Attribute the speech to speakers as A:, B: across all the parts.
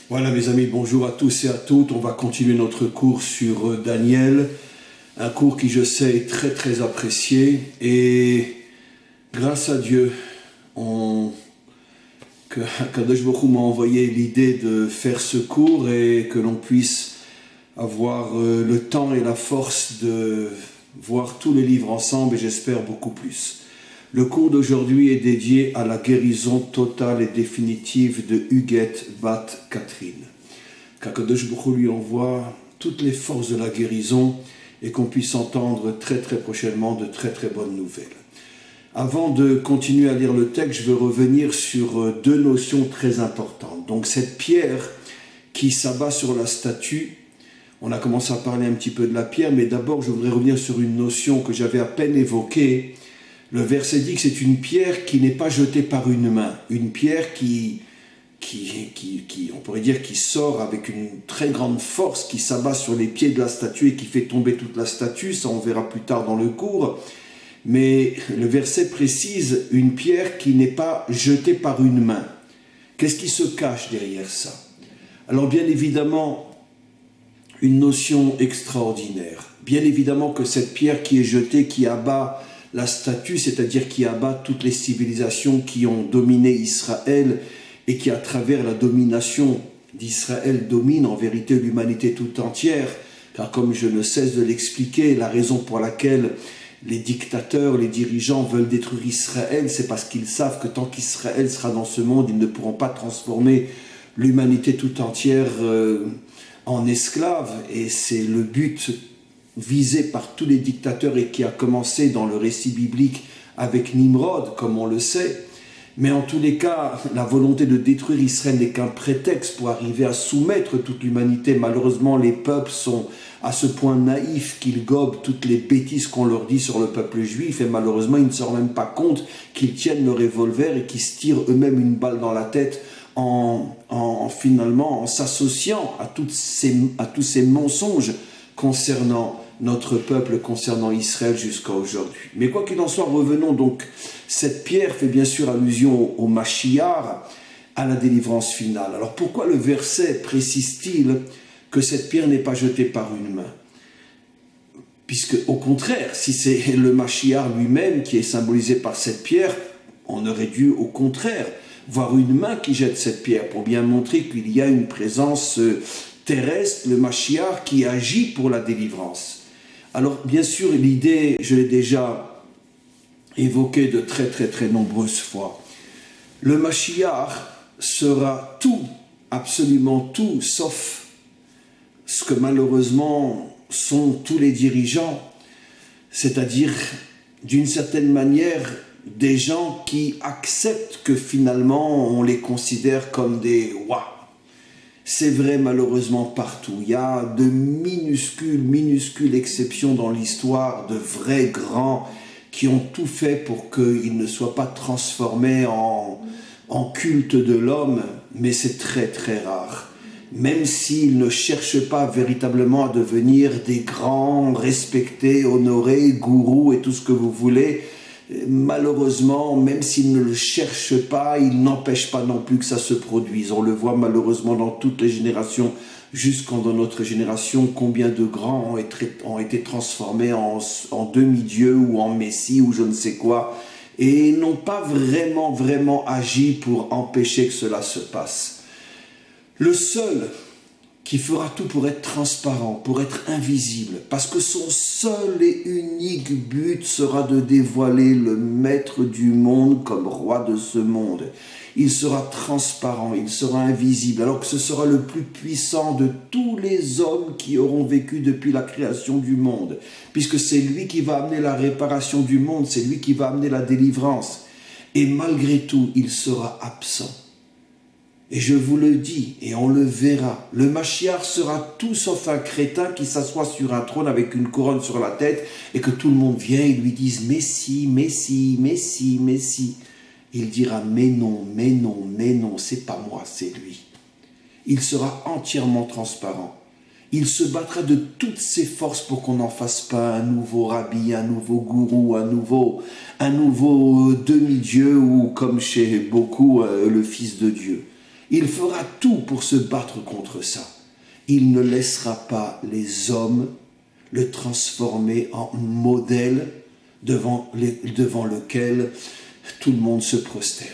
A: Voilà mes amis, bonjour à tous et à toutes. On va continuer notre cours sur Daniel, un cours qui je sais est très très apprécié et grâce à Dieu, Kadosh Baruch Hu m'a envoyé l'idée de faire ce cours et que l'on puisse avoir le temps et la force de voir tous les livres ensemble et j'espère beaucoup plus. Le cours d'aujourd'hui est dédié à la guérison totale et définitive de Huguette Bat Catherine. Qu'Akadosh Baruch Hu lui envoie toutes les forces de la guérison et qu'on puisse entendre très très prochainement de très très bonnes nouvelles. Avant de continuer à lire le texte, je veux revenir sur deux notions très importantes. Donc cette pierre qui s'abat sur la statue, on a commencé à parler un petit peu de la pierre, mais d'abord je voudrais revenir sur une notion que j'avais à peine évoquée. Le verset dit que c'est une pierre qui n'est pas jetée par une main, une pierre qui on pourrait dire, qui sort avec une très grande force, qui s'abat sur les pieds de la statue et qui fait tomber toute la statue, ça on verra plus tard dans le cours. Mais le verset précise une pierre qui n'est pas jetée par une main. Qu'est-ce qui se cache derrière ça? Alors bien évidemment, une notion extraordinaire. Bien évidemment que cette pierre qui est jetée, qui abat la statue, c'est-à-dire qui abat toutes les civilisations qui ont dominé Israël et qui, à travers la domination d'Israël, domine en vérité l'humanité tout entière, car comme je ne cesse de l'expliquer, la raison pour laquelle les dictateurs, les dirigeants veulent détruire Israël, c'est parce qu'ils savent que tant qu'Israël sera dans ce monde, ils ne pourront pas transformer l'humanité tout entière en esclaves, et c'est le but visé par tous les dictateurs et qui a commencé dans le récit biblique avec Nimrod, comme on le sait. Mais en tous les cas, la volonté de détruire Israël n'est qu'un prétexte pour arriver à soumettre toute l'humanité. Malheureusement, les peuples sont à ce point naïfs qu'ils gobent toutes les bêtises qu'on leur dit sur le peuple juif et malheureusement, ils ne se rendent même pas compte qu'ils tiennent le revolver et qu'ils se tirent eux-mêmes une balle dans la tête finalement en s'associant à tous ces mensonges concernant notre peuple, concernant Israël jusqu'à aujourd'hui. Mais quoi qu'il en soit, revenons donc. Cette pierre fait bien sûr allusion au Mashiach, à la délivrance finale. Alors pourquoi le verset précise-t-il que cette pierre n'est pas jetée par une main? Puisque au contraire, si c'est le Mashiach lui-même qui est symbolisé par cette pierre, on aurait dû au contraire voir une main qui jette cette pierre pour bien montrer qu'il y a une présence terrestre, le Mashiach, qui agit pour la délivrance. Alors, bien sûr, l'idée, je l'ai déjà évoquée de très, très, très nombreuses fois. Le Mashiach sera tout, absolument tout, sauf ce que malheureusement sont tous les dirigeants, c'est-à-dire, d'une certaine manière, des gens qui acceptent que finalement, on les considère comme des rois. C'est vrai malheureusement partout. Il y a de minuscules exceptions dans l'histoire, de vrais grands qui ont tout fait pour qu'ils ne soient pas transformés en culte de l'homme, mais c'est très très rare. Même s'ils ne cherchent pas véritablement à devenir des grands, respectés, honorés, gourous et tout ce que vous voulez, malheureusement, même s'ils ne le cherchent pas, ils n'empêchent pas non plus que ça se produise. On le voit malheureusement dans toutes les générations, jusqu'en dans notre génération, combien de grands ont été transformés en demi-dieux ou en messie ou je ne sais quoi, et n'ont pas vraiment agi pour empêcher que cela se passe. Le seul qui fera tout pour être transparent, pour être invisible, parce que son seul et unique but sera de dévoiler le maître du monde comme roi de ce monde. Il sera transparent, il sera invisible, alors que ce sera le plus puissant de tous les hommes qui auront vécu depuis la création du monde, puisque c'est lui qui va amener la réparation du monde, c'est lui qui va amener la délivrance. Et malgré tout, il sera absent. Et je vous le dis, et on le verra, le Mashiach sera tout sauf un crétin qui s'assoit sur un trône avec une couronne sur la tête et que tout le monde vient et lui dise « Messie, Messie, Messie, Messie ». Il dira « Mais non, c'est pas moi, c'est lui ». Il sera entièrement transparent. Il se battra de toutes ses forces pour qu'on n'en fasse pas un nouveau rabbi, un nouveau gourou, un nouveau demi-dieu ou comme chez beaucoup, le fils de Dieu. Il fera tout pour se battre contre ça. Il ne laissera pas les hommes le transformer en modèle devant lequel tout le monde se prosterne,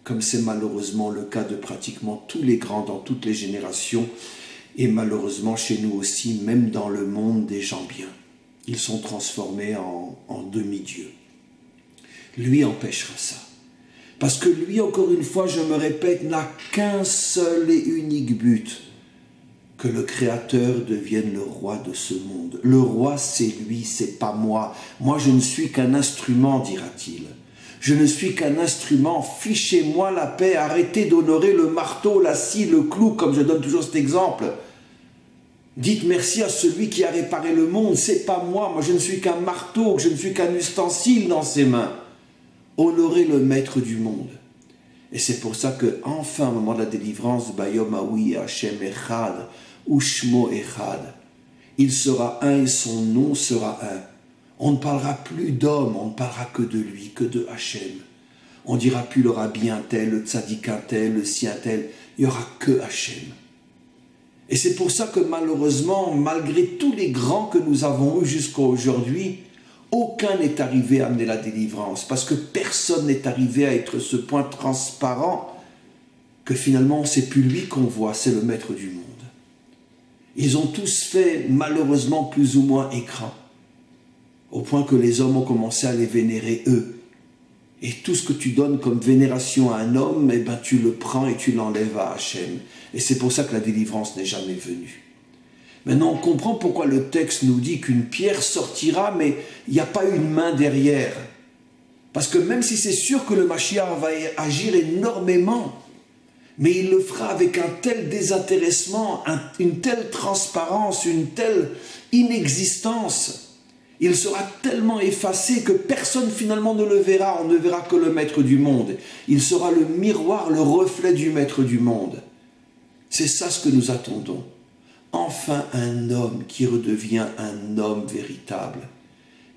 A: comme c'est malheureusement le cas de pratiquement tous les grands dans toutes les générations, et malheureusement chez nous aussi, même dans le monde des gens bien. Ils sont transformés en demi-dieux. Lui empêchera ça. Parce que lui, encore une fois, je me répète, n'a qu'un seul et unique but, que le Créateur devienne le roi de ce monde. Le roi, c'est lui, c'est pas moi. Moi, je ne suis qu'un instrument, dira-t-il. Je ne suis qu'un instrument, fichez-moi la paix, arrêtez d'honorer le marteau, la scie, le clou, comme je donne toujours cet exemple. Dites merci à celui qui a réparé le monde, c'est pas moi, moi je ne suis qu'un marteau, je ne suis qu'un ustensile dans ses mains. Honorez le maître du monde. Et c'est pour ça que, enfin, au moment de la délivrance, Bayom Aoui Hashem Echad, Ushmo Echad, il sera un et son nom sera un. On ne parlera plus d'homme, on ne parlera que de lui, que de Hachem. On ne dira plus le rabbi un tel, le tzaddik un tel, le si un tel, il n'y aura que Hachem. Et c'est pour ça que malheureusement, malgré tous les grands que nous avons eus jusqu'à aujourd'hui, aucun n'est arrivé à amener la délivrance, parce que personne n'est arrivé à être ce point transparent que finalement c'est plus lui qu'on voit, c'est le maître du monde. Ils ont tous fait malheureusement plus ou moins écran, au point que les hommes ont commencé à les vénérer eux. Et tout ce que tu donnes comme vénération à un homme, eh ben, tu le prends et tu l'enlèves à Hachem. Et c'est pour ça que la délivrance n'est jamais venue. Maintenant, on comprend pourquoi le texte nous dit qu'une pierre sortira, mais il n'y a pas une main derrière. Parce que même si c'est sûr que le Mashiach va agir énormément, mais il le fera avec un tel désintéressement, une telle transparence, une telle inexistence. Il sera tellement effacé que personne finalement ne le verra. On ne verra que le maître du monde. Il sera le miroir, le reflet du maître du monde. C'est ça ce que nous attendons. Enfin un homme qui redevient un homme véritable,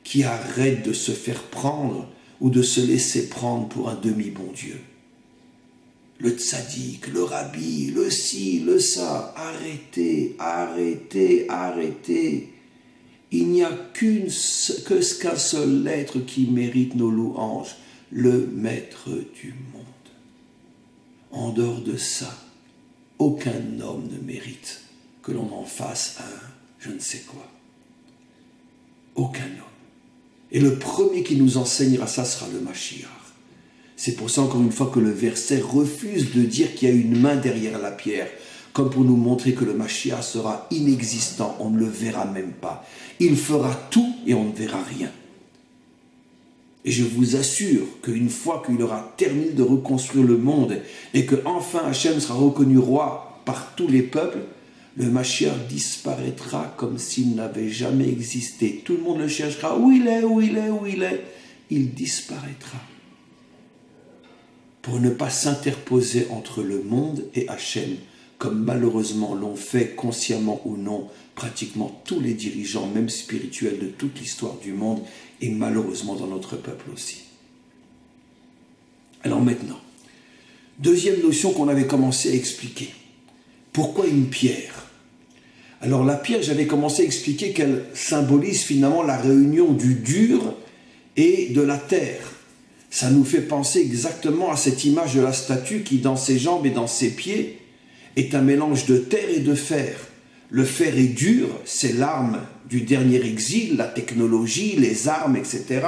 A: qui arrête de se faire prendre ou de se laisser prendre pour un demi-bon Dieu. Le tzaddik, le rabbi, le ci, le ça, arrêtez, arrêtez, arrêtez. Il n'y a qu'un seul être qui mérite nos louanges, le maître du monde. En dehors de ça, aucun homme ne mérite que l'on en fasse un je ne sais quoi. Aucun homme. Et le premier qui nous enseignera ça sera le Mashiach. C'est pour ça, encore une fois, que le verset refuse de dire qu'il y a une main derrière la pierre, comme pour nous montrer que le Mashiach sera inexistant, on ne le verra même pas. Il fera tout et on ne verra rien. Et je vous assure qu'une fois qu'il aura terminé de reconstruire le monde et que enfin Hachem sera reconnu roi par tous les peuples, le Mashiach disparaîtra comme s'il n'avait jamais existé. Tout le monde le cherchera. Où il est, où il est, où il est. Il disparaîtra. Pour ne pas s'interposer entre le monde et Hachem, comme malheureusement l'ont fait consciemment ou non pratiquement tous les dirigeants, même spirituels, de toute l'histoire du monde, et malheureusement dans notre peuple aussi. Alors maintenant, deuxième notion qu'on avait commencé à expliquer. Pourquoi une pierre ? Alors la pierre, j'avais commencé à expliquer qu'elle symbolise finalement la réunion du dur et de la terre. Ça nous fait penser exactement à cette image de la statue qui, dans ses jambes et dans ses pieds, est un mélange de terre et de fer. Le fer est dur, c'est l'arme du dernier exil, la technologie, les armes, etc.,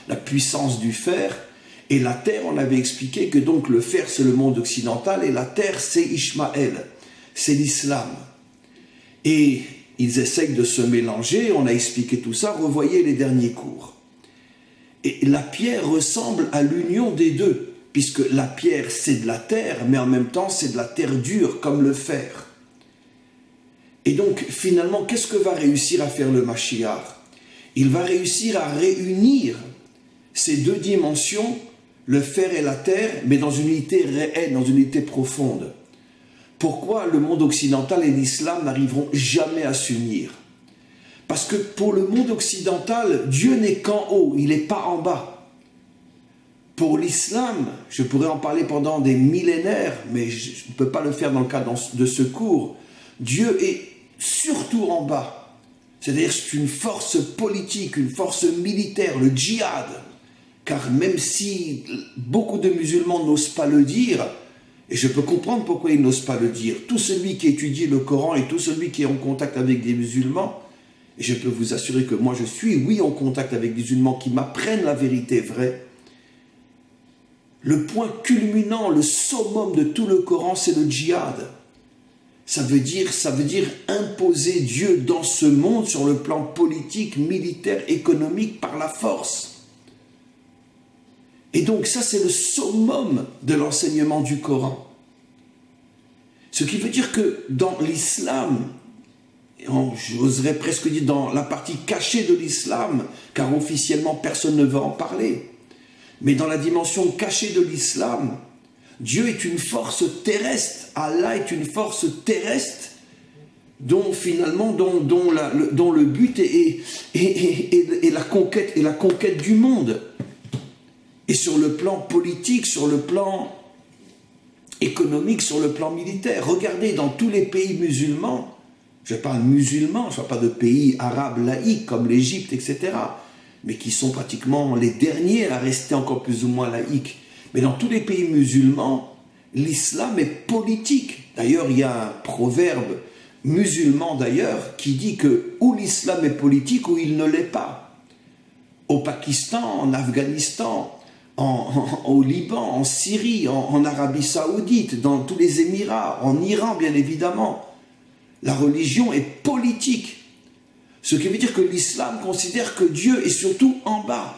A: la puissance du fer. Et la terre, on avait expliqué que donc le fer, c'est le monde occidental, et la terre, c'est Ishmaël, c'est l'islam. Et ils essayent de se mélanger, on a expliqué tout ça, revoyez les derniers cours. Et la pierre ressemble à l'union des deux, puisque la pierre, c'est de la terre, mais en même temps, c'est de la terre dure, comme le fer. Et donc, finalement, qu'est-ce que va réussir à faire le Mashiach ? Il va réussir à réunir ces deux dimensions, le fer et la terre, mais dans une unité réelle, dans une unité profonde. Pourquoi le monde occidental et l'islam n'arriveront jamais à s'unir ? Parce que pour le monde occidental, Dieu n'est qu'en haut, il n'est pas en bas. Pour l'islam, je pourrais en parler pendant des millénaires, mais je ne peux pas le faire dans le cadre de ce cours. Dieu est surtout en bas. C'est-à-dire c'est une force politique, une force militaire, le djihad. Car même si beaucoup de musulmans n'osent pas le dire, et je peux comprendre pourquoi ils n'osent pas le dire, tout celui qui étudie le Coran et tout celui qui est en contact avec des musulmans, et je peux vous assurer que moi je suis, oui, en contact avec des musulmans qui m'apprennent la vérité vraie, le point culminant, le summum de tout le Coran, c'est le djihad. Ça veut dire imposer Dieu dans ce monde sur le plan politique, militaire, économique, par la force. Et donc ça, c'est le summum de l'enseignement du Coran. Ce qui veut dire que dans l'islam, j'oserais presque dire dans la partie cachée de l'islam, car officiellement personne ne veut en parler, mais dans la dimension cachée de l'islam, Dieu est une force terrestre, Allah est une force terrestre, dont finalement, dont le but est la conquête du monde. Et sur le plan politique, sur le plan économique, sur le plan militaire. Regardez, dans tous les pays musulmans, je parle musulmans, je ne parle pas de pays arabes laïcs comme l'Égypte, etc., mais qui sont pratiquement les derniers à rester encore plus ou moins laïcs. Mais dans tous les pays musulmans, l'islam est politique. D'ailleurs, il y a un proverbe musulman d'ailleurs qui dit que ou l'islam est politique ou il ne l'est pas. Au Pakistan, en Afghanistan, au Liban, en Syrie, en Arabie Saoudite, dans tous les Émirats, en Iran bien évidemment, la religion est politique. Ce qui veut dire que l'islam considère que Dieu est surtout en bas.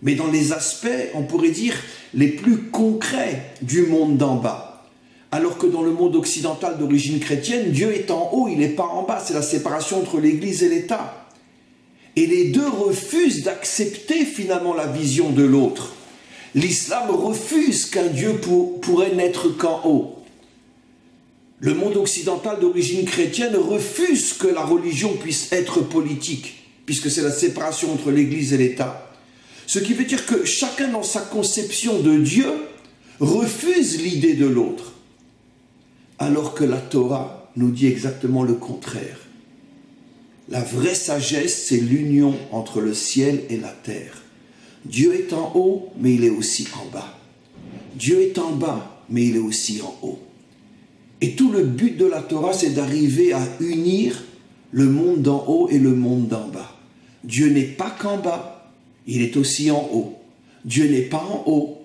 A: Mais dans les aspects, on pourrait dire, les plus concrets du monde d'en bas. Alors que dans le monde occidental d'origine chrétienne, Dieu est en haut, il n'est pas en bas. C'est la séparation entre l'Église et l'État. Et les deux refusent d'accepter finalement la vision de l'autre. L'islam refuse qu'un Dieu pourrait n'être qu'en haut. Le monde occidental d'origine chrétienne refuse que la religion puisse être politique, puisque c'est la séparation entre l'Église et l'État. Ce qui veut dire que chacun dans sa conception de Dieu refuse l'idée de l'autre. Alors que la Torah nous dit exactement le contraire. La vraie sagesse, c'est l'union entre le ciel et la terre. Dieu est en haut, mais il est aussi en bas. Dieu est en bas, mais il est aussi en haut. Et tout le but de la Torah, c'est d'arriver à unir le monde d'en haut et le monde d'en bas. Dieu n'est pas qu'en bas, il est aussi en haut. Dieu n'est pas en haut,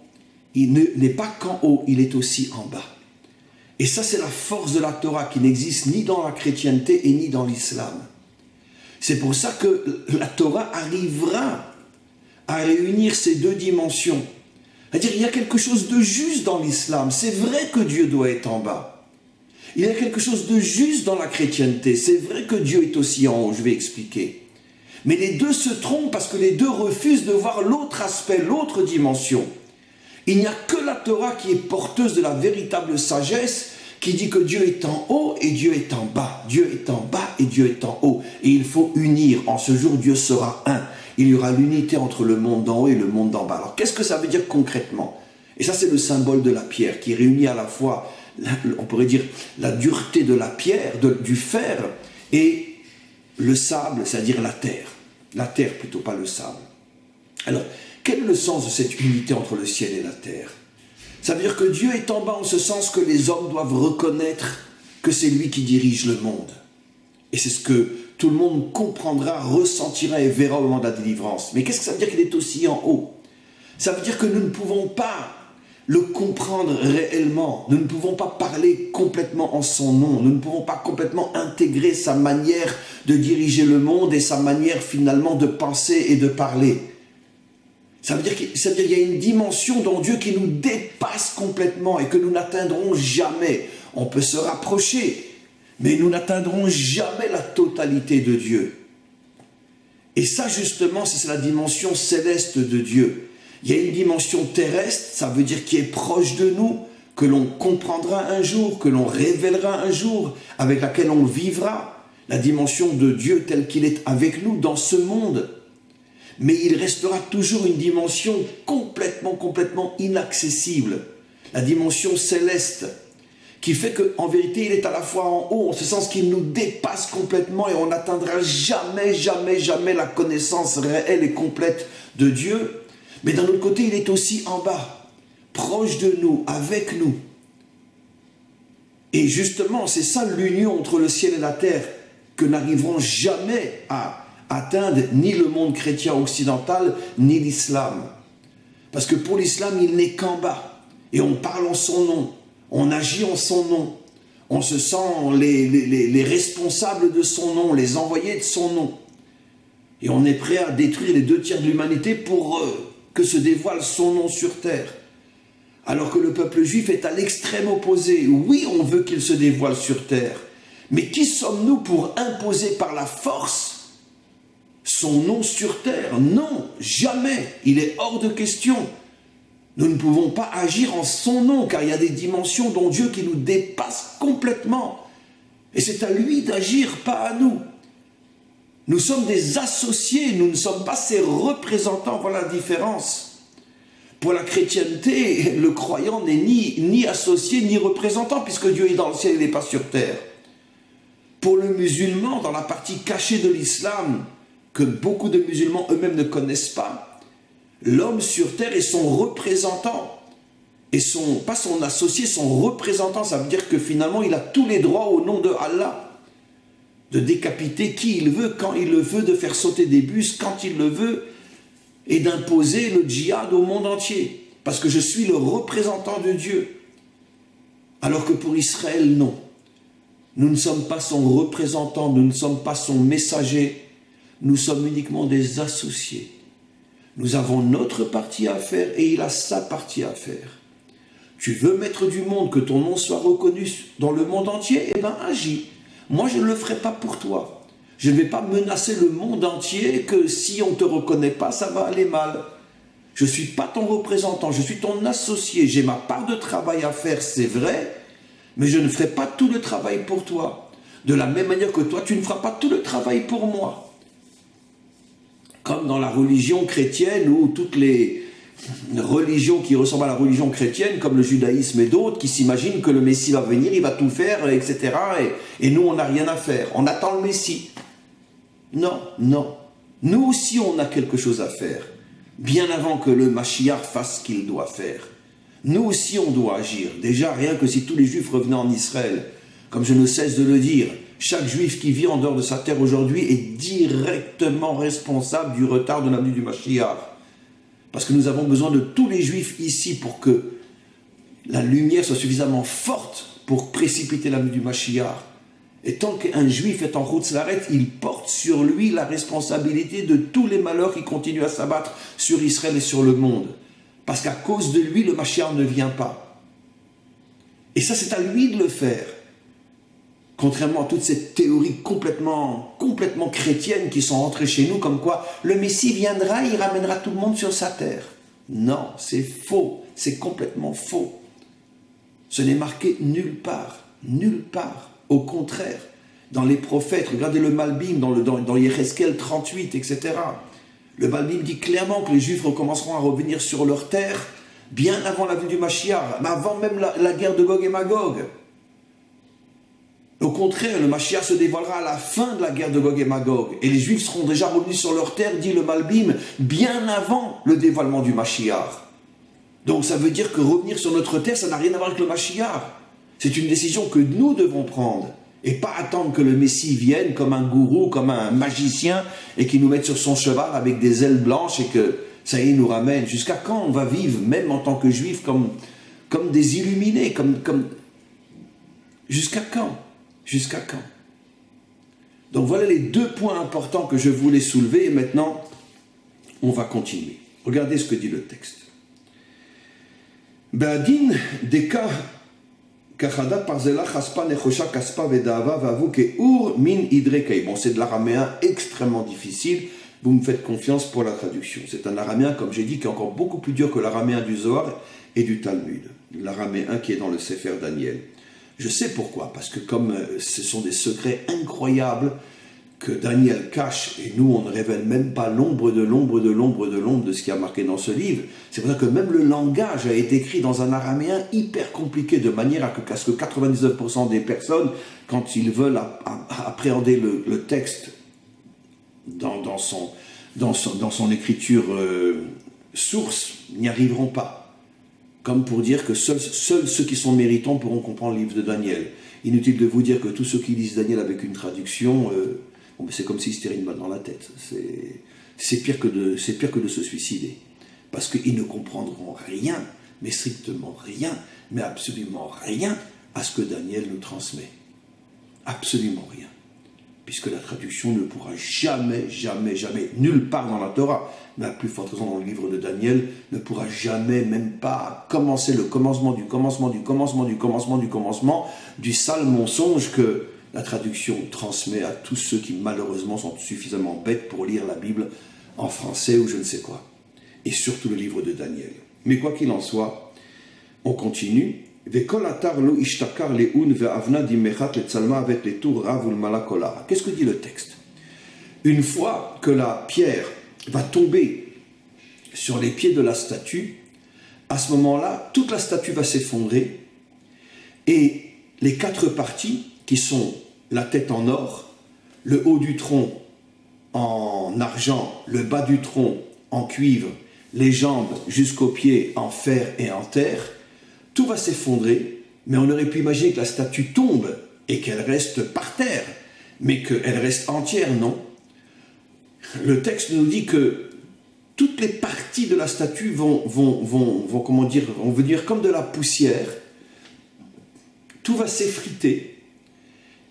A: il n'est pas qu'en haut, il est aussi en bas. Et ça, c'est la force de la Torah qui n'existe ni dans la chrétienté et ni dans l'islam. C'est pour ça que la Torah arrivera à réunir ces deux dimensions. C'est-à-dire, il y a quelque chose de juste dans l'islam. C'est vrai que Dieu doit être en bas. Il y a quelque chose de juste dans la chrétienté. C'est vrai que Dieu est aussi en haut, je vais expliquer. Mais les deux se trompent parce que les deux refusent de voir l'autre aspect, l'autre dimension. Il n'y a que la Torah qui est porteuse de la véritable sagesse, qui dit que Dieu est en haut et Dieu est en bas. Dieu est en bas et Dieu est en haut. Et il faut unir. En ce jour, Dieu sera un. Il y aura l'unité entre le monde d'en haut et le monde d'en bas. Alors, qu'est-ce que ça veut dire concrètement? Et ça, c'est le symbole de la pierre qui réunit à la fois, on pourrait dire, la dureté de la pierre, du fer, et le sable, c'est-à-dire la terre. La terre plutôt, pas le sable. Alors, quel est le sens de cette unité entre le ciel et la terre? Ça veut dire que Dieu est en bas en ce sens que les hommes doivent reconnaître que c'est lui qui dirige le monde. Et c'est ce que tout le monde comprendra, ressentira et verra au moment de la délivrance. Mais qu'est-ce que ça veut dire qu'il est aussi en haut? Ça veut dire que nous ne pouvons pas le comprendre réellement. Nous ne pouvons pas parler complètement en son nom. Nous ne pouvons pas complètement intégrer sa manière de diriger le monde et sa manière finalement de penser et de parler. Ça veut dire qu'il y a une dimension dans Dieu qui nous dépasse complètement et que nous n'atteindrons jamais. On peut se rapprocher, mais nous n'atteindrons jamais la totalité de Dieu. Et ça, justement, c'est la dimension céleste de Dieu. Il y a une dimension terrestre, ça veut dire qui est proche de nous, que l'on comprendra un jour, que l'on révélera un jour, avec laquelle on vivra. La dimension de Dieu tel qu'il est avec nous dans ce monde. mais il restera toujours une dimension complètement inaccessible, la dimension céleste, qui fait qu'en vérité, il est à la fois en haut, en ce sens qu'il nous dépasse complètement et on n'atteindra jamais la connaissance réelle et complète de Dieu. Mais d'un autre côté, il est aussi en bas, proche de nous, avec nous. Et justement, c'est ça l'union entre le ciel et la terre que n'arriveront jamais à atteindre ni le monde chrétien occidental, ni l'islam. Parce que pour l'islam, il n'est qu'en bas. Et on parle en son nom. On agit en son nom. On se sent les responsables de son nom, les envoyés de son nom. Et on est prêt à détruire les 2/3 de l'humanité pour que se dévoile son nom sur terre. Alors que le peuple juif est à l'extrême opposé. Oui, on veut qu'il se dévoile sur terre. Mais qui sommes-nous pour imposer par la force son nom sur terre? Non, jamais. Il est hors de question. Nous ne pouvons pas agir en son nom, car il y a des dimensions dont Dieu qui nous dépassent complètement. Et c'est à lui d'agir, pas à nous. Nous sommes des associés, nous ne sommes pas ses représentants. Voilà la différence. Pour la chrétienté, le croyant n'est ni associé ni représentant, puisque Dieu est dans le ciel, il n'est pas sur terre. Pour le musulman, dans la partie cachée de l'islam, que beaucoup de musulmans eux-mêmes ne connaissent pas, l'homme sur terre est son représentant, et pas son associé, son représentant. Ça veut dire que finalement, il a tous les droits au nom de Allah, de décapiter qui il veut, quand il le veut, de faire sauter des bus quand il le veut, et d'imposer le djihad au monde entier, parce que je suis le représentant de Dieu. Alors que pour Israël, non. Nous ne sommes pas son représentant, nous ne sommes pas son messager, nous sommes uniquement des associés. Nous avons notre partie à faire et il a sa partie à faire. Tu veux mettre du monde, que ton nom soit reconnu dans le monde entier? Eh bien, agis. Moi, je ne le ferai pas pour toi. Je ne vais pas menacer le monde entier que si on ne te reconnaît pas, ça va aller mal. Je ne suis pas ton représentant, je suis ton associé. J'ai ma part de travail à faire, c'est vrai, mais je ne ferai pas tout le travail pour toi. De la même manière que toi, tu ne feras pas tout le travail pour moi. Comme dans la religion chrétienne ou toutes les religions qui ressemblent à la religion chrétienne, comme le judaïsme et d'autres, qui s'imaginent que le Messie va venir, il va tout faire, etc. Et nous, on n'a rien à faire. On attend le Messie. Non. Nous aussi, on a quelque chose à faire. Bien avant que le Mashiach fasse ce qu'il doit faire. Nous aussi, on doit agir. Déjà, rien que si tous les Juifs revenaient en Israël, comme je ne cesse de le dire, chaque Juif qui vit en dehors de sa terre aujourd'hui est directement responsable du retard de la venue du Mashiach. Parce que nous avons besoin de tous les Juifs ici pour que la lumière soit suffisamment forte pour précipiter la venue du Mashiach. Et tant qu'un Juif est en route s'arrête, il porte sur lui la responsabilité de tous les malheurs qui continuent à s'abattre sur Israël et sur le monde. Parce qu'à cause de lui, le Mashiach ne vient pas. Et ça, c'est à lui de le faire. Contrairement à toutes ces théories complètement chrétiennes qui sont rentrées chez nous, comme quoi le Messie viendra, il ramènera tout le monde sur sa terre. Non, c'est faux, c'est complètement faux. Ce n'est marqué nulle part. Au contraire, dans les prophètes, regardez le Malbim, dans Yéhezkel 38, etc. Le Malbim dit clairement que les Juifs recommenceront à revenir sur leur terre bien avant la venue du Mashiach, avant même la guerre de Gog et Magog. Au contraire, le Mashiach se dévoilera à la fin de la guerre de Gog et Magog. Et les Juifs seront déjà revenus sur leur terre, dit le Malbim, bien avant le dévoilement du Mashiach. Donc ça veut dire que revenir sur notre terre, ça n'a rien à voir avec le Mashiach. C'est une décision que nous devons prendre. Et pas attendre que le Messie vienne comme un gourou, comme un magicien, et qu'il nous mette sur son cheval avec des ailes blanches et que ça y est, nous ramène. Jusqu'à quand on va vivre, même en tant que Juifs, comme des illuminés, jusqu'à quand? Jusqu'à quand? Donc voilà les deux points importants que je voulais soulever et maintenant on va continuer. Regardez ce que dit le texte. Be'adin deka kachada parzela chaspa nechosha kaspa vedava vavu ke'ur min idrekei. Bon, c'est de l'araméen extrêmement difficile. Vous me faites confiance pour la traduction. C'est un araméen, comme j'ai dit, qui est encore beaucoup plus dur que l'araméen du Zohar et du Talmud. L'araméen qui est dans le Sefer Daniel. Je sais pourquoi, parce que comme ce sont des secrets incroyables que Daniel cache, et nous on ne révèle même pas l'ombre de ce qui a marqué dans ce livre. C'est pour ça que même le langage a été écrit dans un araméen hyper compliqué, de manière à ce que 99% des personnes, quand ils veulent appréhender le texte dans son écriture source, n'y arriveront pas. Comme pour dire que seuls ceux qui sont méritants pourront comprendre le livre de Daniel. Inutile de vous dire que tous ceux qui lisent Daniel avec une traduction, c'est comme s'ils se tiraient une balle dans la tête. C'est pire que de se suicider. Parce qu'ils ne comprendront rien, mais strictement rien, mais absolument rien à ce que Daniel nous transmet. Absolument rien. Puisque la traduction ne pourra jamais, nulle part dans la Torah, mais à plus forte raison dans le livre de Daniel, ne pourra jamais, même pas, commencer le commencement du sale mensonge que la traduction transmet à tous ceux qui malheureusement sont suffisamment bêtes pour lire la Bible en français ou je ne sais quoi. Et surtout le livre de Daniel. Mais quoi qu'il en soit, on continue. Qu'est-ce que dit le texte? Une fois que la pierre va tomber sur les pieds de la statue, à ce moment-là, toute la statue va s'effondrer et les 4 parties qui sont la tête en or, le haut du tronc en argent, le bas du tronc en cuivre, les jambes jusqu'aux pieds en fer et en terre, tout va s'effondrer, mais on aurait pu imaginer que la statue tombe et qu'elle reste par terre, mais qu'elle reste entière, non. Le texte nous dit que toutes les parties de la statue vont venir comme de la poussière, tout va s'effriter,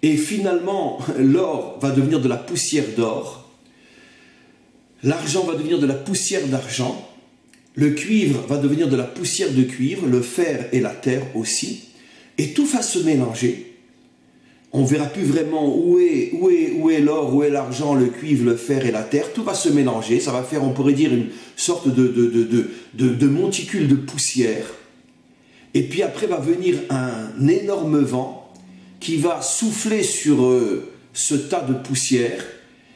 A: et finalement, l'or va devenir de la poussière d'or, l'argent va devenir de la poussière d'argent, le cuivre va devenir de la poussière de cuivre, le fer et la terre aussi, et tout va se mélanger. On ne verra plus vraiment où est l'or, où est l'argent, le cuivre, le fer et la terre, tout va se mélanger, ça va faire, on pourrait dire, une sorte de monticule de poussière, et puis après va venir un énorme vent, qui va souffler sur ce tas de poussière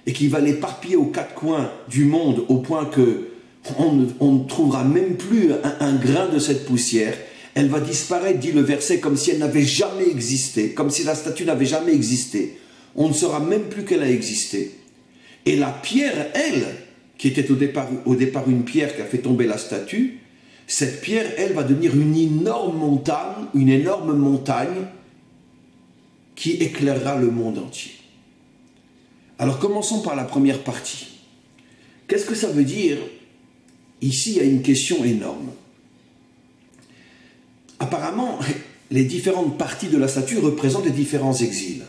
A: et qui va l'éparpiller aux 4 coins du monde au point que on ne trouvera même plus un grain de cette poussière. Elle va disparaître, dit le verset, comme si elle n'avait jamais existé, comme si la statue n'avait jamais existé. On ne saura même plus qu'elle a existé. Et la pierre, elle, qui était au départ une pierre qui a fait tomber la statue, cette pierre, elle, va devenir une énorme montagne, qui éclairera le monde entier. Alors commençons par la première partie. Qu'est-ce que ça veut dire? Ici, il y a une question énorme. Apparemment, les différentes parties de la statue représentent les différents exils.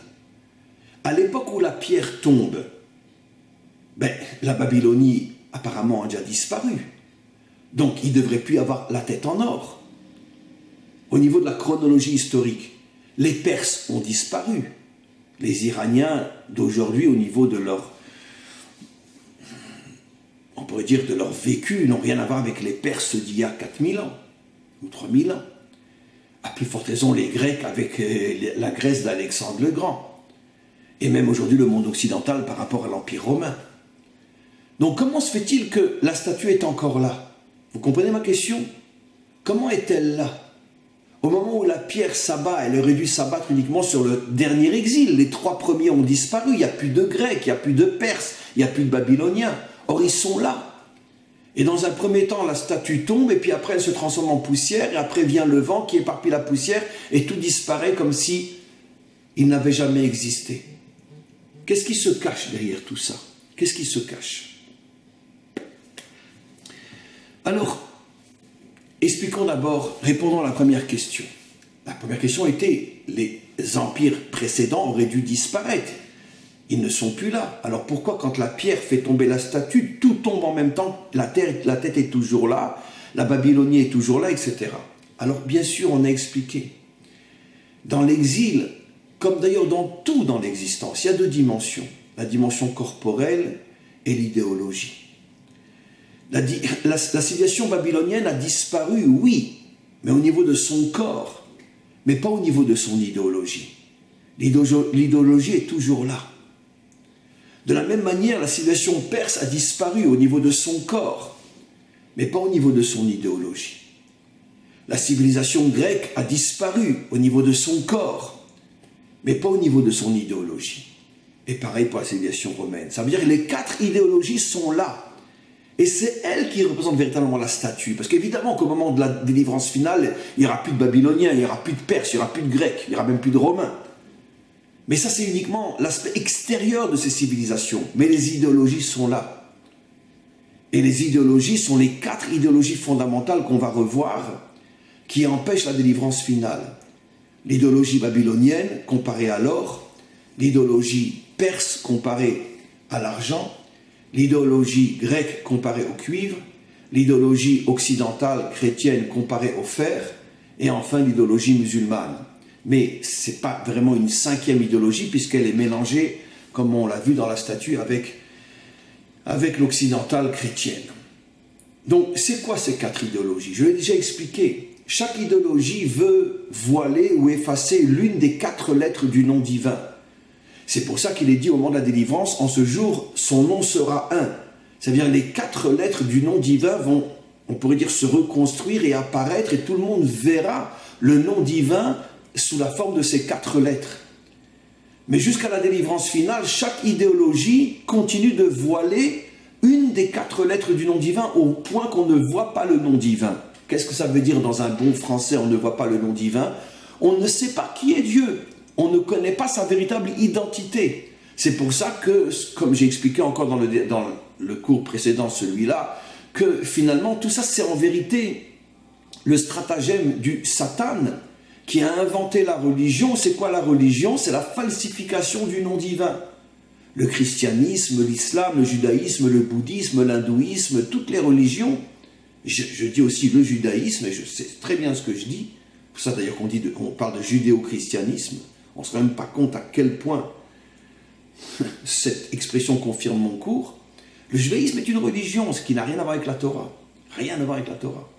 A: À l'époque où la pierre tombe, la Babylonie apparemment a déjà disparu. Donc il ne devrait plus avoir la tête en or. Au niveau de la chronologie historique, les Perses ont disparu. Les Iraniens d'aujourd'hui, au niveau de leur, on pourrait dire de leur vécu, n'ont rien à voir avec les Perses d'il y a 4000 ans ou 3000 ans. À plus forte raison, les Grecs avec la Grèce d'Alexandre le Grand. Et même aujourd'hui, le monde occidental par rapport à l'Empire romain. Donc comment se fait-il que la statue est encore là? Vous comprenez ma question? Comment est-elle là? Au moment où la pierre s'abat, elle aurait dû s'abattre uniquement sur le dernier exil. Les 3 premiers ont disparu, il n'y a plus de Grecs, il n'y a plus de Perses, il n'y a plus de Babyloniens. Or, ils sont là. Et dans un premier temps, la statue tombe, et puis après, elle se transforme en poussière, et après vient le vent qui éparpille la poussière, et tout disparaît comme si il n'avait jamais existé. Qu'est-ce qui se cache derrière tout ça? Qu'est-ce qui se cache? Alors, expliquons d'abord, répondons à la première question. La première question était, les empires précédents auraient dû disparaître. Ils ne sont plus là. Alors pourquoi, quand la pierre fait tomber la statue, tout tombe en même temps, la tête est toujours là, la Babylonie est toujours là, etc. Alors bien sûr, on a expliqué. Dans l'exil, comme d'ailleurs dans tout dans l'existence, il y a 2 dimensions. La dimension corporelle et l'idéologie. La civilisation babylonienne a disparu, oui, mais au niveau de son corps, mais pas au niveau de son idéologie. L'idéologie est toujours là. De la même manière, la civilisation perse a disparu au niveau de son corps, mais pas au niveau de son idéologie. La civilisation grecque a disparu au niveau de son corps, mais pas au niveau de son idéologie. Et pareil pour la civilisation romaine. Ça veut dire que les 4 idéologies sont là. Et c'est elles qui représentent véritablement la statue. Parce qu'évidemment qu'au moment de la délivrance finale, il n'y aura plus de Babyloniens, il n'y aura plus de Perses, il n'y aura plus de Grecs, il n'y aura même plus de Romains. Mais ça, c'est uniquement l'aspect extérieur de ces civilisations. Mais les idéologies sont là. Et les idéologies sont les 4 idéologies fondamentales qu'on va revoir qui empêchent la délivrance finale. L'idéologie babylonienne comparée à l'or, l'idéologie perse comparée à l'argent, l'idéologie grecque comparée au cuivre, l'idéologie occidentale chrétienne comparée au fer, et enfin l'idéologie musulmane. Mais ce n'est pas vraiment une 5e idéologie, puisqu'elle est mélangée, comme on l'a vu dans la statue, avec l'occidentale chrétienne. Donc, c'est quoi ces 4 idéologies? Je l'ai déjà expliqué. Chaque idéologie veut voiler ou effacer l'une des 4 lettres du nom divin. C'est pour ça qu'il est dit au moment de la délivrance, en ce jour, son nom sera un. C'est-à-dire les 4 lettres du nom divin vont, on pourrait dire, se reconstruire et apparaître, et tout le monde verra le nom divin sous la forme de ces 4 lettres. Mais jusqu'à la délivrance finale, chaque idéologie continue de voiler une des 4 lettres du nom divin au point qu'on ne voit pas le nom divin. Qu'est-ce que ça veut dire dans un bon français, on ne voit pas le nom divin? On ne sait pas qui est Dieu. On ne connaît pas sa véritable identité. C'est pour ça que, comme j'ai expliqué encore dans le cours précédent, celui-là, que finalement tout ça c'est en vérité le stratagème du Satan qui a inventé la religion. C'est quoi la religion? C'est la falsification du nom divin. Le christianisme, l'islam, le judaïsme, le bouddhisme, l'hindouisme, toutes les religions, je dis aussi le judaïsme, et je sais très bien ce que je dis, c'est pour ça d'ailleurs qu'on parle de judéo-christianisme. On ne se rend même pas compte à quel point cette expression confirme mon cours. Le judaïsme est une religion, ce qui n'a rien à voir avec la Torah. Rien à voir avec la Torah.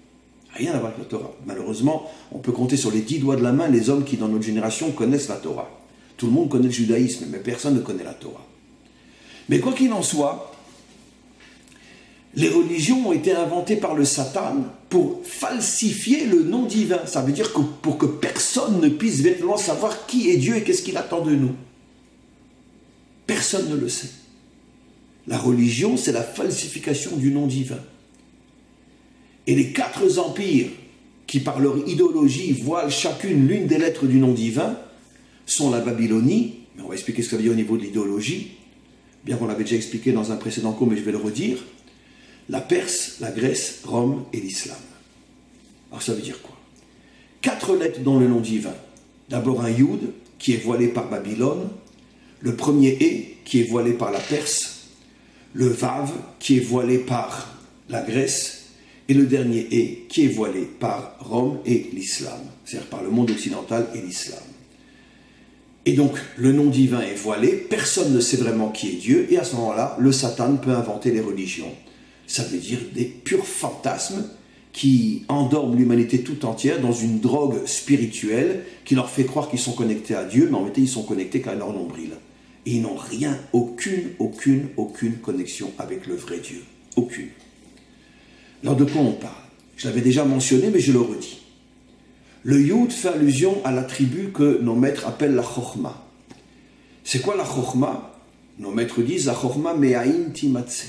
A: Rien à voir avec la Torah. Malheureusement, on peut compter sur les 10 doigts de la main les hommes qui, dans notre génération, connaissent la Torah. Tout le monde connaît le judaïsme, mais personne ne connaît la Torah. Mais quoi qu'il en soit, les religions ont été inventées par le Satan pour falsifier le nom divin. Ça veut dire que pour que personne ne puisse véritablement savoir qui est Dieu et qu'est-ce qu'il attend de nous. Personne ne le sait. La religion, c'est la falsification du nom divin. Et les 4 empires qui, par leur idéologie, voilent chacune l'une des lettres du nom divin, sont la Babylonie, mais on va expliquer ce que ça veut dire au niveau de l'idéologie, bien qu'on l'avait déjà expliqué dans un précédent cours, mais je vais le redire, la Perse, la Grèce, Rome et l'islam. Alors ça veut dire quoi? 4 lettres dans le nom divin. D'abord un Yud, qui est voilé par Babylone, le premier E, qui est voilé par la Perse, le Vav, qui est voilé par la Grèce, et le dernier E, qui est voilé par Rome et l'islam, c'est-à-dire par le monde occidental et l'islam. Et donc, le nom divin est voilé, personne ne sait vraiment qui est Dieu, et à ce moment-là, le Satan peut inventer les religions. Ça veut dire des purs fantasmes qui endorment l'humanité tout entière dans une drogue spirituelle qui leur fait croire qu'ils sont connectés à Dieu, mais en réalité, ils sont connectés qu'à leur nombril. Et ils n'ont rien, aucune connexion avec le vrai Dieu. Aucune. Alors de quoi on parle? Je l'avais déjà mentionné, mais je le redis. Le Yud fait allusion à l'attribut que nos maîtres appellent la Chokhma. C'est quoi la Chokhma? Nos maîtres disent la Chokhma me'ayin timatse.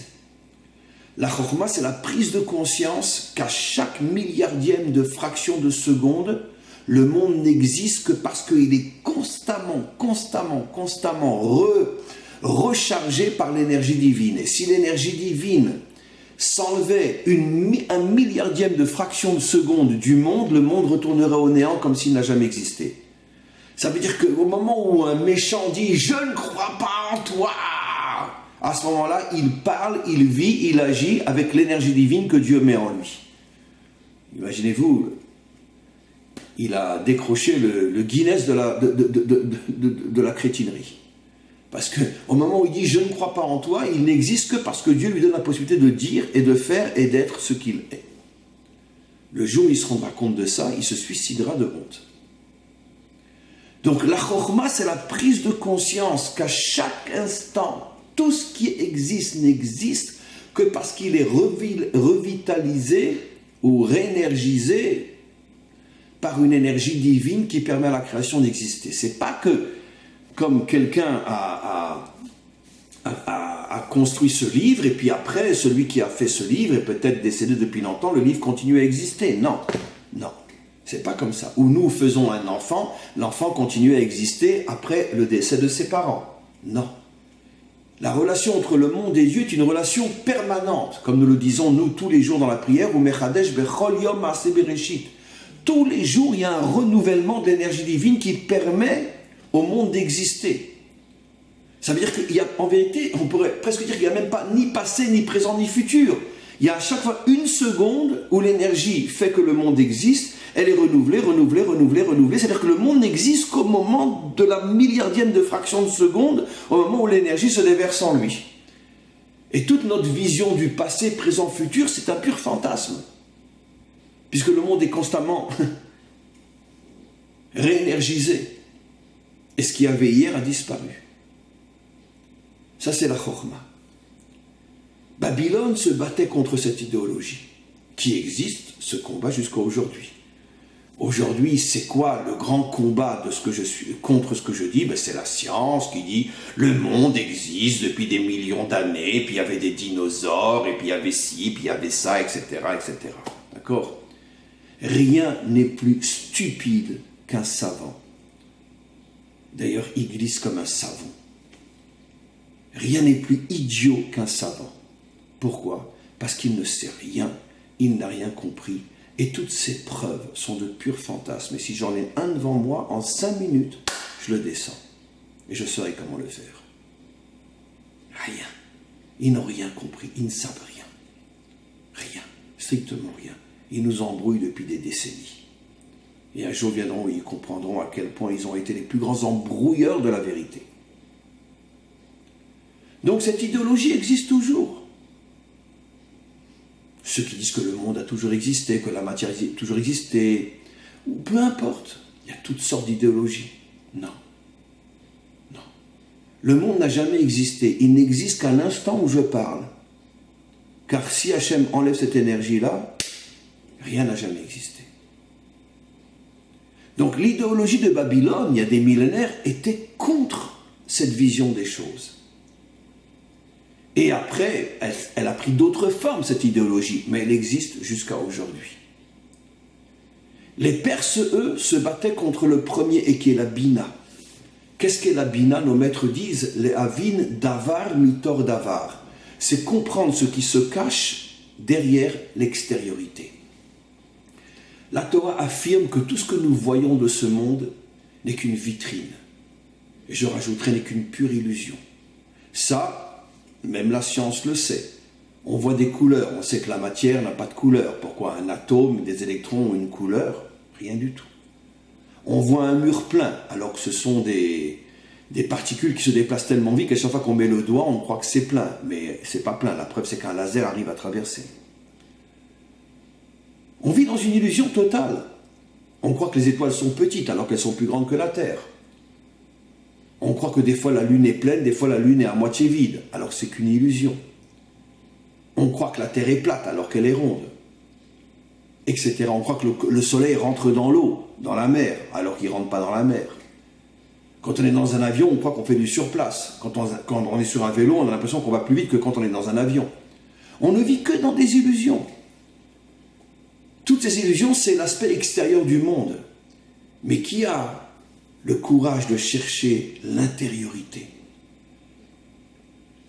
A: La Chokhma, c'est la prise de conscience qu'à chaque milliardième de fraction de seconde, le monde n'existe que parce qu'il est constamment rechargé par l'énergie divine. Et si l'énergie divine s'enlevait un milliardième de fraction de seconde du monde, le monde retournerait au néant comme s'il n'a jamais existé. Ça veut dire qu'au moment où un méchant dit « Je ne crois pas en toi », à ce moment-là, il parle, il vit, il agit avec l'énergie divine que Dieu met en lui. Imaginez-vous, il a décroché le Guinness de la crétinerie. Parce qu'au moment où il dit « je ne crois pas en toi », il n'existe que parce que Dieu lui donne la possibilité de dire et de faire et d'être ce qu'il est. Le jour où il se rendra compte de ça, il se suicidera de honte. Donc la Chokhma, c'est la prise de conscience qu'à chaque instant, Tout ce qui existe n'existe que parce qu'il est revitalisé ou réénergisé par une énergie divine qui permet à la création d'exister. C'est pas que, comme quelqu'un a construit ce livre, et puis après, celui qui a fait ce livre est peut-être décédé depuis longtemps, le livre continue à exister. Non, non, c'est pas comme ça. Ou nous faisons un enfant, l'enfant continue à exister après le décès de ses parents. Non. La relation entre le monde et Dieu est une relation permanente, comme nous le disons nous tous les jours dans la prière, ou Mechadesh bechol yom ma'aseh bereshit. Tous les jours, il y a un renouvellement de l'énergie divine qui permet au monde d'exister. Ça veut dire qu'il y a, en vérité, on pourrait presque dire qu'il n'y a même pas ni passé, ni présent, ni futur. Il y a à chaque fois une seconde où l'énergie fait que le monde existe, elle est renouvelée, renouvelée, renouvelée, renouvelée. C'est-à-dire que le monde n'existe qu'au moment de la milliardième de fraction de seconde, au moment où l'énergie se déverse en lui. Et toute notre vision du passé, présent, futur, c'est un pur fantasme. Puisque le monde est constamment réénergisé. Et ce qui avait hier a disparu. Ça, c'est la Chokhma. Babylone se battait contre cette idéologie qui existe, ce combat jusqu'à aujourd'hui. Aujourd'hui, c'est quoi le grand combat de ce que je suis, contre ce que je dis? C'est la science qui dit le monde existe depuis des millions d'années, puis il y avait des dinosaures, et puis il y avait ci, puis il y avait ça, etc., etc. D'accord? Rien n'est plus stupide qu'un savant. D'ailleurs, il glisse comme un savon. Rien n'est plus idiot qu'un savant. Pourquoi? Parce qu'il ne sait rien, il n'a rien compris. Et toutes ces preuves sont de purs fantasmes. Et si j'en ai un devant moi, en 5 minutes, je le descends. Et je saurai comment le faire. Rien. Ils n'ont rien compris, ils ne savent rien. Rien, strictement rien. Ils nous embrouillent depuis des décennies. Et un jour viendront où ils comprendront à quel point ils ont été les plus grands embrouilleurs de la vérité. Donc cette idéologie existe toujours. Ceux qui disent que le monde a toujours existé, que la matière a toujours existé, ou peu importe, il y a toutes sortes d'idéologies. Non. Non. Le monde n'a jamais existé, il n'existe qu'à l'instant où je parle. Car si Hachem enlève cette énergie-là, rien n'a jamais existé. Donc l'idéologie de Babylone, il y a des millénaires, était contre cette vision des choses. Et après, elle a pris d'autres formes, cette idéologie, mais elle existe jusqu'à aujourd'hui. Les Perses, eux, se battaient contre le premier, et qui est la Bina. Qu'est-ce qu'est la Bina? Nos maîtres disent, les Avin davar mitor davar. C'est comprendre ce qui se cache derrière l'extériorité. La Torah affirme que tout ce que nous voyons de ce monde n'est qu'une vitrine. Et je rajouterai, n'est qu'une pure illusion. Ça, même la science le sait. On voit des couleurs, on sait que la matière n'a pas de couleur. Pourquoi un atome, des électrons ont une couleur? Rien du tout. On voit un mur plein, alors que ce sont des particules qui se déplacent tellement vite qu'à chaque fois qu'on met le doigt, on croit que c'est plein. Mais c'est pas plein, la preuve c'est qu'un laser arrive à traverser. On vit dans une illusion totale. On croit que les étoiles sont petites alors qu'elles sont plus grandes que la Terre. On croit que des fois la Lune est pleine, des fois la Lune est à moitié vide, alors que c'est qu'une illusion. On croit que la Terre est plate alors qu'elle est ronde, etc. On croit que le Soleil rentre dans l'eau, dans la mer, alors qu'il ne rentre pas dans la mer. Quand on est dans un avion, on croit qu'on fait du surplace. Quand on est sur un vélo, on a l'impression qu'on va plus vite que quand on est dans un avion. On ne vit que dans des illusions. Toutes ces illusions, c'est l'aspect extérieur du monde. Mais qui a le courage de chercher l'intériorité?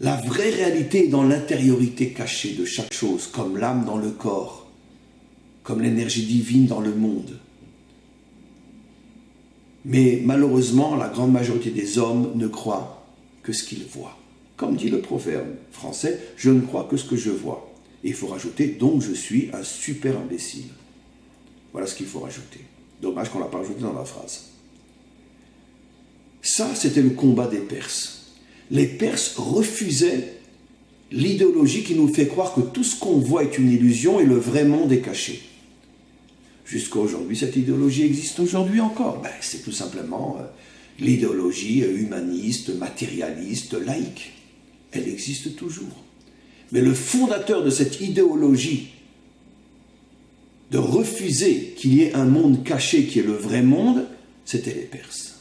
A: La vraie réalité est dans l'intériorité cachée de chaque chose, comme l'âme dans le corps, comme l'énergie divine dans le monde. Mais malheureusement, la grande majorité des hommes ne croient que ce qu'ils voient. Comme dit le proverbe français, je ne crois que ce que je vois. Et il faut rajouter, donc je suis un super imbécile. Voilà ce qu'il faut rajouter. Dommage qu'on ne l'a pas rajouté dans la phrase. Ça, c'était le combat des Perses. Les Perses refusaient l'idéologie qui nous fait croire que tout ce qu'on voit est une illusion et le vrai monde est caché. Jusqu'à aujourd'hui, cette idéologie existe aujourd'hui encore. C'est tout simplement l'idéologie humaniste, matérialiste, laïque. elle existe toujours. Mais le fondateur de cette idéologie de refuser qu'il y ait un monde caché qui est le vrai monde, c'était les Perses.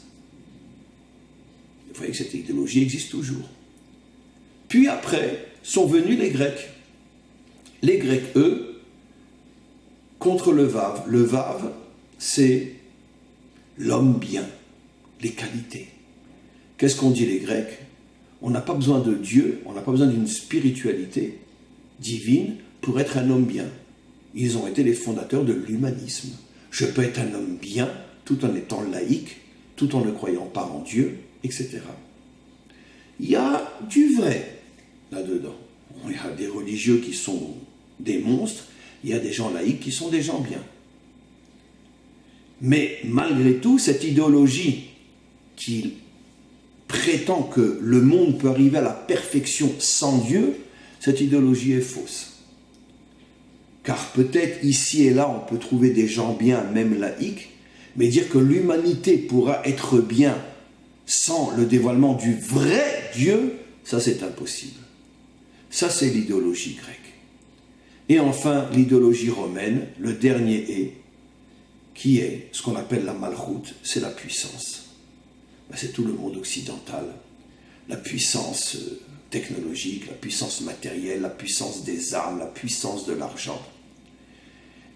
A: Vous voyez que cette idéologie existe toujours. Puis après, sont venus les Grecs. Les Grecs, eux, contre le Vav. Le Vav, c'est l'homme bien, les qualités. Qu'est-ce qu'ont dit les Grecs? On n'a pas besoin de Dieu, on n'a pas besoin d'une spiritualité divine pour être un homme bien. Ils ont été les fondateurs de l'humanisme. Je peux être un homme bien tout en étant laïque, tout en ne croyant pas en Dieu, etc. Il y a du vrai là-dedans. Il y a des religieux qui sont des monstres, il y a des gens laïcs qui sont des gens bien. Mais malgré tout, cette idéologie qui prétend que le monde peut arriver à la perfection sans Dieu, cette idéologie est fausse. Car peut-être ici et là, on peut trouver des gens bien, même laïcs, mais dire que l'humanité pourra être bien sans le dévoilement du vrai Dieu, ça c'est impossible. Ça c'est l'idéologie grecque. Et enfin, l'idéologie romaine, le dernier est, qui est ce qu'on appelle la malchoute, c'est la puissance. C'est tout le monde occidental. La puissance technologique, la puissance matérielle, la puissance des armes, la puissance de l'argent.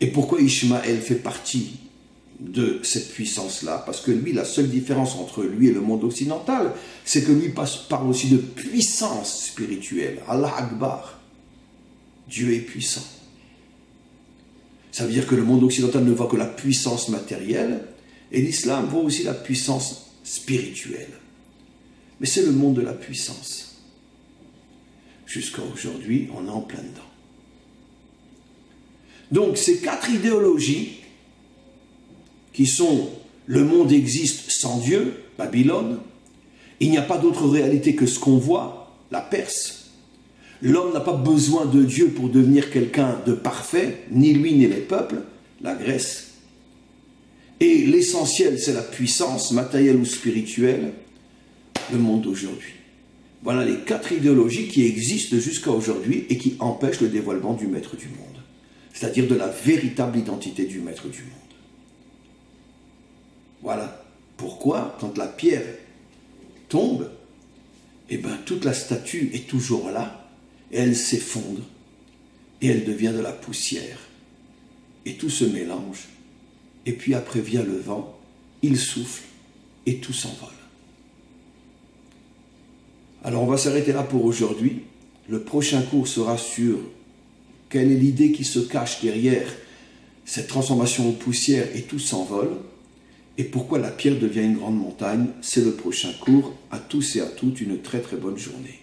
A: Et pourquoi Ishmaël fait partie de cette puissance-là? Parce que lui, la seule différence entre lui et le monde occidental, c'est que lui parle aussi de puissance spirituelle. Allah Akbar. Dieu est puissant. Ça veut dire que le monde occidental ne voit que la puissance matérielle, et l'islam voit aussi la puissance spirituelle. Mais c'est le monde de la puissance. Jusqu'à aujourd'hui, on est en plein dedans. Donc, ces quatre idéologies, qui sont le monde existe sans Dieu, Babylone, il n'y a pas d'autre réalité que ce qu'on voit, la Perse. L'homme n'a pas besoin de Dieu pour devenir quelqu'un de parfait, ni lui ni les peuples, la Grèce. Et l'essentiel, c'est la puissance matérielle ou spirituelle, le monde d'aujourd'hui. Voilà les quatre idéologies qui existent jusqu'à aujourd'hui et qui empêchent le dévoilement du maître du monde. C'est-à-dire de la véritable identité du maître du monde. Voilà pourquoi, quand la pierre tombe, eh bien, toute la statue est toujours là, et elle s'effondre, et elle devient de la poussière. Et tout se mélange, et puis après vient le vent, il souffle, et tout s'envole. Alors on va s'arrêter là pour aujourd'hui. Le prochain cours sera sur quelle est l'idée qui se cache derrière cette transformation en poussière et tout s'envole, et pourquoi la pierre devient une grande montagne. C'est le prochain cours. À tous et à toutes, une très très bonne journée.